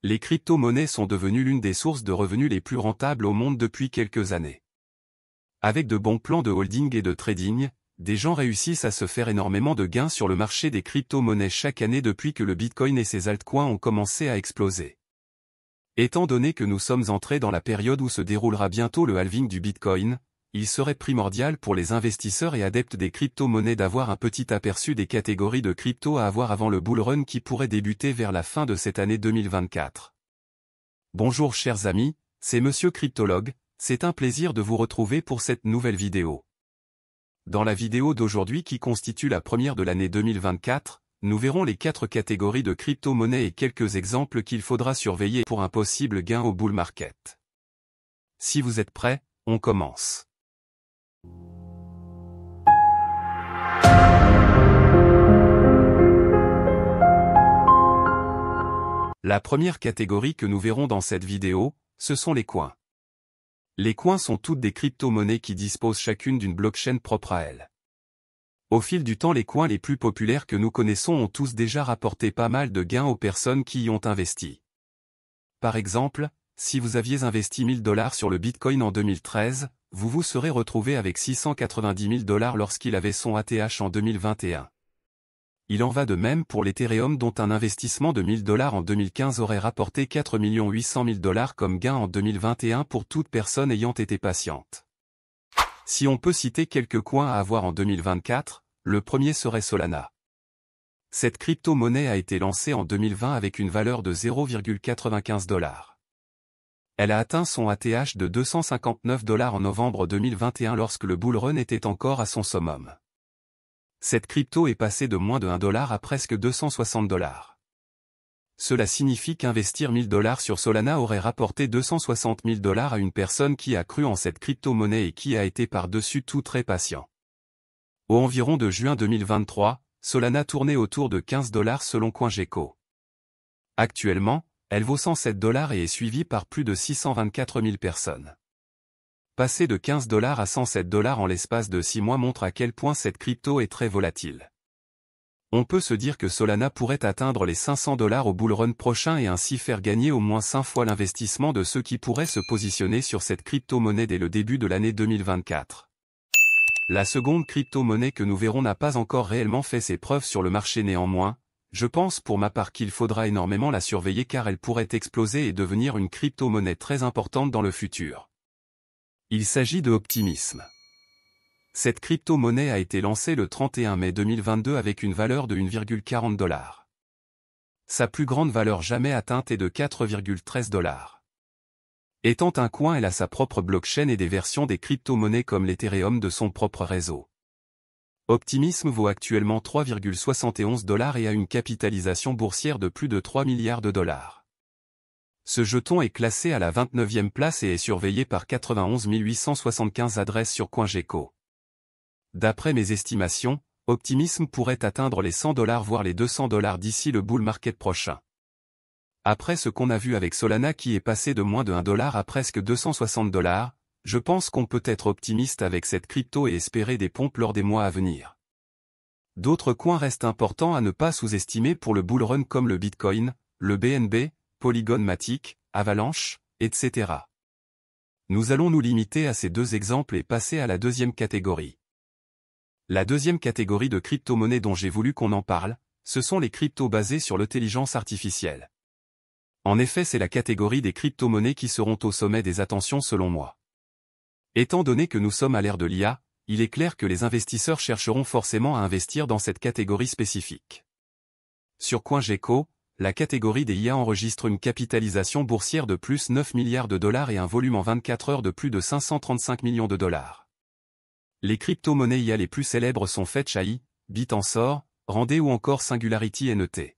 Les crypto-monnaies sont devenues l'une des sources de revenus les plus rentables au monde depuis quelques années. Avec de bons plans de holding et de trading, des gens réussissent à se faire énormément de gains sur le marché des crypto-monnaies chaque année depuis que le Bitcoin et ses altcoins ont commencé à exploser. Étant donné que nous sommes entrés dans la période où se déroulera bientôt le halving du Bitcoin, il serait primordial pour les investisseurs et adeptes des crypto-monnaies d'avoir un petit aperçu des catégories de crypto à avoir avant le bull run qui pourrait débuter vers la fin de cette année 2024. Bonjour chers amis, c'est Monsieur Cryptologue, c'est un plaisir de vous retrouver pour cette nouvelle vidéo. Dans la vidéo d'aujourd'hui qui constitue la première de l'année 2024, nous verrons les 4 catégories de crypto-monnaies et quelques exemples qu'il faudra surveiller pour un possible gain au bull market. Si vous êtes prêts, on commence. La première catégorie que nous verrons dans cette vidéo, ce sont les coins. Les coins sont toutes des crypto-monnaies qui disposent chacune d'une blockchain propre à elles. Au fil du temps, les coins les plus populaires que nous connaissons ont tous déjà rapporté pas mal de gains aux personnes qui y ont investi. Par exemple, si vous aviez investi 1000 $ sur le Bitcoin en 2013, vous vous serez retrouvé avec 690 000 $ lorsqu'il avait son ATH en 2021. Il en va de même pour l'Ethereum dont un investissement de 1000 $ en 2015 aurait rapporté 4 800 000 $ comme gain en 2021 pour toute personne ayant été patiente. Si on peut citer quelques coins à avoir en 2024, le premier serait Solana. Cette crypto-monnaie a été lancée en 2020 avec une valeur de 0,95 $. Elle a atteint son ATH de 259 $ en novembre 2021 lorsque le bull run était encore à son summum. Cette crypto est passée de moins de 1 $ à presque 260 $. Cela signifie qu'investir 1000 $ sur Solana aurait rapporté 260 000 $ à une personne qui a cru en cette crypto-monnaie et qui a été par-dessus tout très patient. Au environ de juin 2023, Solana tournait autour de 15 $ selon CoinGecko. Actuellement, elle vaut 107 $ et est suivie par plus de 624 000 personnes. Passer de 15 $ à 107 $ en l'espace de 6 mois montre à quel point cette crypto est très volatile. On peut se dire que Solana pourrait atteindre les 500 $ au bull run prochain et ainsi faire gagner au moins 5 fois l'investissement de ceux qui pourraient se positionner sur cette crypto-monnaie dès le début de l'année 2024. La seconde crypto-monnaie que nous verrons n'a pas encore réellement fait ses preuves sur le marché néanmoins. Je pense pour ma part qu'il faudra énormément la surveiller car elle pourrait exploser et devenir une crypto-monnaie très importante dans le futur. Il s'agit de Optimism. Cette crypto-monnaie a été lancée le 31 mai 2022 avec une valeur de 1,40 $. Sa plus grande valeur jamais atteinte est de 4,13 $. Étant un coin, elle a sa propre blockchain et des versions des crypto-monnaies comme l'Ethereum de son propre réseau. Optimism vaut actuellement 3,71 $ et a une capitalisation boursière de plus de 3 milliards de $. Ce jeton est classé à la 29e place et est surveillé par 91 875 adresses sur CoinGecko. D'après mes estimations, Optimism pourrait atteindre les 100 $ voire les 200 $ d'ici le bull market prochain. Après ce qu'on a vu avec Solana qui est passé de moins de 1 $ à presque 260 $, je pense qu'on peut être optimiste avec cette crypto et espérer des pompes lors des mois à venir. D'autres coins restent importants à ne pas sous-estimer pour le bull run comme le Bitcoin, le BNB, Polygon Matic, Avalanche, etc. Nous allons nous limiter à ces 2 exemples et passer à la deuxième catégorie. La deuxième catégorie de crypto-monnaies dont j'ai voulu qu'on en parle, ce sont les cryptos basées sur l'intelligence artificielle. En effet, c'est la catégorie des crypto-monnaies qui seront au sommet des attentions selon moi. Étant donné que nous sommes à l'ère de l'IA, il est clair que les investisseurs chercheront forcément à investir dans cette catégorie spécifique. Sur CoinGecko, la catégorie des IA enregistre une capitalisation boursière de plus 9 milliards de $ et un volume en 24 heures de plus de 535 millions de $. Les crypto-monnaies IA les plus célèbres sont Fetch AI, Bitansor, Randé ou encore Singularity NET.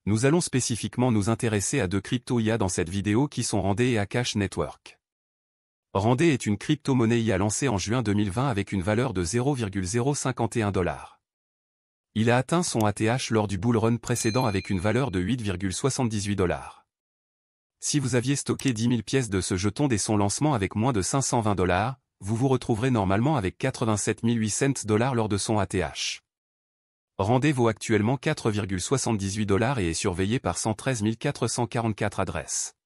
Nous allons spécifiquement nous intéresser à 2 crypto-IA dans cette vidéo qui sont Randé et Akash Network. Randé est une crypto-monnaie IA lancée en juin 2020 avec une valeur de 0,051 $. Il a atteint son ATH lors du bull run précédent avec une valeur de 8,78 $. Si vous aviez stocké 10 000 pièces de ce jeton dès son lancement avec moins de 520 $, vous vous retrouverez normalement avec 87 800 $ lors de son ATH. Rendez vaut actuellement 4,78 $ et est surveillé par 113 444 adresses.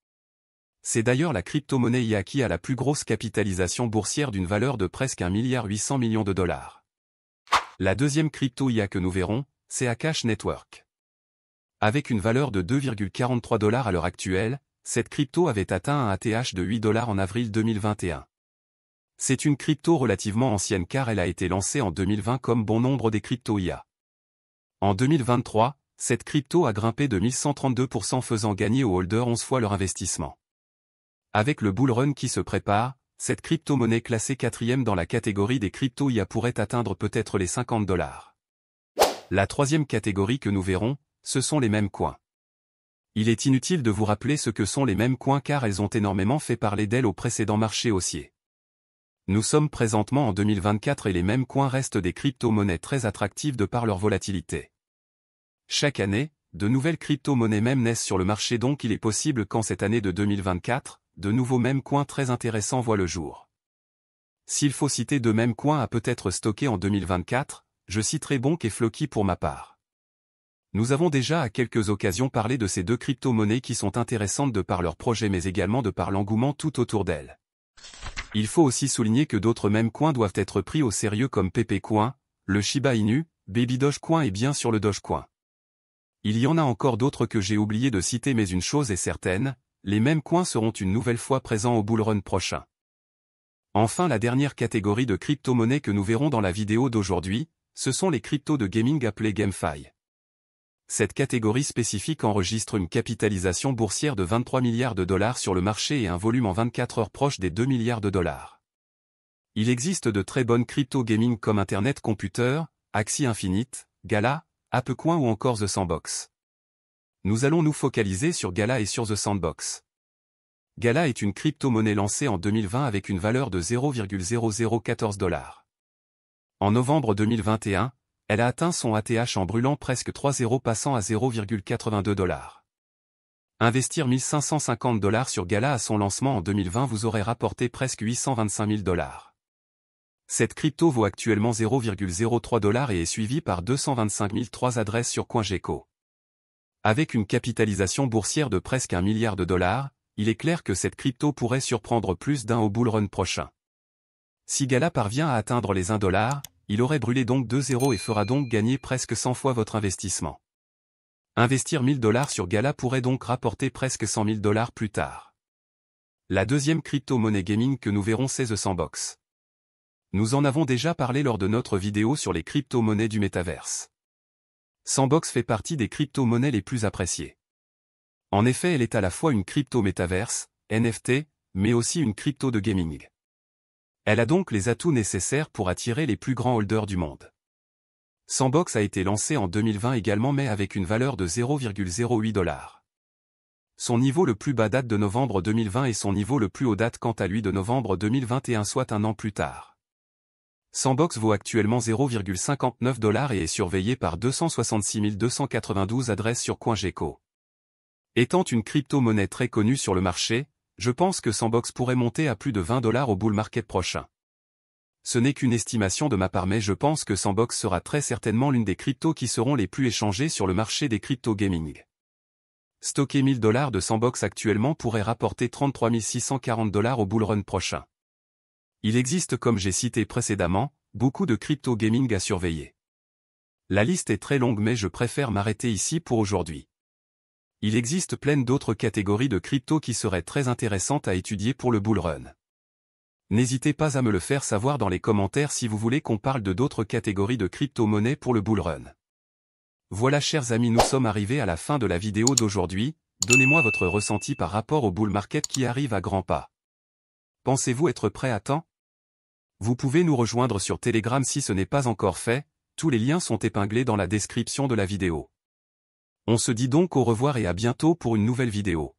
C'est d'ailleurs la crypto-monnaie IA qui a la plus grosse capitalisation boursière d'une valeur de presque 1,8 milliard de dollars. La deuxième crypto IA que nous verrons, c'est Akash Network. Avec une valeur de 2,43 $ à l'heure actuelle, cette crypto avait atteint un ATH de 8 $ en avril 2021. C'est une crypto relativement ancienne car elle a été lancée en 2020 comme bon nombre des crypto IA. En 2023, cette crypto a grimpé de 1132% faisant gagner aux holders 11 fois leur investissement. Avec le bull run qui se prépare, cette crypto-monnaie classée 4e dans la catégorie des crypto IA pourrait atteindre peut-être les 50 $. La troisième catégorie que nous verrons, ce sont les meme coins. Il est inutile de vous rappeler ce que sont les meme coins car elles ont énormément fait parler d'elles au précédent marché haussier. Nous sommes présentement en 2024 et les meme coins restent des crypto-monnaies très attractives de par leur volatilité. Chaque année, de nouvelles crypto-monnaies mèmes naissent sur le marché donc il est possible qu'en cette année de 2024, de nouveaux meme coins très intéressants voient le jour. S'il faut citer deux meme coins à peut-être stocker en 2024, je citerai Bonk et Floki pour ma part. Nous avons déjà à quelques occasions parlé de ces deux crypto-monnaies qui sont intéressantes de par leur projet mais également de par l'engouement tout autour d'elles. Il faut aussi souligner que d'autres meme coins doivent être pris au sérieux comme Pepe Coin, le Shiba Inu, Baby Dogecoin et bien sûr le Dogecoin. Il y en a encore d'autres que j'ai oublié de citer mais une chose est certaine, les meme coins seront une nouvelle fois présents au bull run prochain. Enfin la dernière catégorie de crypto-monnaies que nous verrons dans la vidéo d'aujourd'hui, ce sont les cryptos de gaming appelés GameFi. Cette catégorie spécifique enregistre une capitalisation boursière de 23 milliards de dollars sur le marché et un volume en 24 heures proche des 2 milliards de dollars. Il existe de très bonnes crypto gaming comme Internet Computer, Axie Infinite, Gala, ApeCoin ou encore The Sandbox. Nous allons nous focaliser sur Gala et sur The Sandbox. Gala est une crypto-monnaie lancée en 2020 avec une valeur de 0,0014 $. En novembre 2021, elle a atteint son ATH en brûlant presque 3 zéros passant à 0,82 $. Investir 1550 $ sur Gala à son lancement en 2020 vous aurait rapporté presque 825 000 $. Cette crypto vaut actuellement 0,03 $ et est suivie par 225 003 adresses sur CoinGecko. Avec une capitalisation boursière de presque 1 milliard de dollars, il est clair que cette crypto pourrait surprendre plus d'un au bull run prochain. Si Gala parvient à atteindre les 1 $, il aurait brûlé donc 2 zéros et fera donc gagner presque 100 fois votre investissement. Investir 1000 $ sur Gala pourrait donc rapporter presque 100 000 $ plus tard. La deuxième crypto-monnaie gaming que nous verrons c'est The Sandbox. Nous en avons déjà parlé lors de notre vidéo sur les crypto-monnaies du métaverse. Sandbox fait partie des crypto-monnaies les plus appréciées. En effet, elle est à la fois une crypto-métaverse, NFT, mais aussi une crypto de gaming. Elle a donc les atouts nécessaires pour attirer les plus grands holders du monde. Sandbox a été lancée en 2020 également mais avec une valeur de 0,08 $. Son niveau le plus bas date de novembre 2020 et son niveau le plus haut date quant à lui de novembre 2021 soit un an plus tard. Sandbox vaut actuellement 0,59 $ et est surveillé par 266 292 adresses sur CoinGecko. Étant une crypto-monnaie très connue sur le marché, je pense que Sandbox pourrait monter à plus de 20 $ au bull market prochain. Ce n'est qu'une estimation de ma part mais je pense que Sandbox sera très certainement l'une des cryptos qui seront les plus échangées sur le marché des crypto gaming. Stocker 1000 $ de Sandbox actuellement pourrait rapporter 33 640 $ au bull run prochain. Il existe comme j'ai cité précédemment, beaucoup de crypto gaming à surveiller. La liste est très longue mais je préfère m'arrêter ici pour aujourd'hui. Il existe plein d'autres catégories de crypto qui seraient très intéressantes à étudier pour le bull run. N'hésitez pas à me le faire savoir dans les commentaires si vous voulez qu'on parle de d'autres catégories de crypto-monnaies pour le bull run. Voilà chers amis, nous sommes arrivés à la fin de la vidéo d'aujourd'hui, donnez-moi votre ressenti par rapport au bull market qui arrive à grands pas. Pensez-vous être prêt à temps? Vous pouvez nous rejoindre sur Telegram si ce n'est pas encore fait, tous les liens sont épinglés dans la description de la vidéo. On se dit donc au revoir et à bientôt pour une nouvelle vidéo.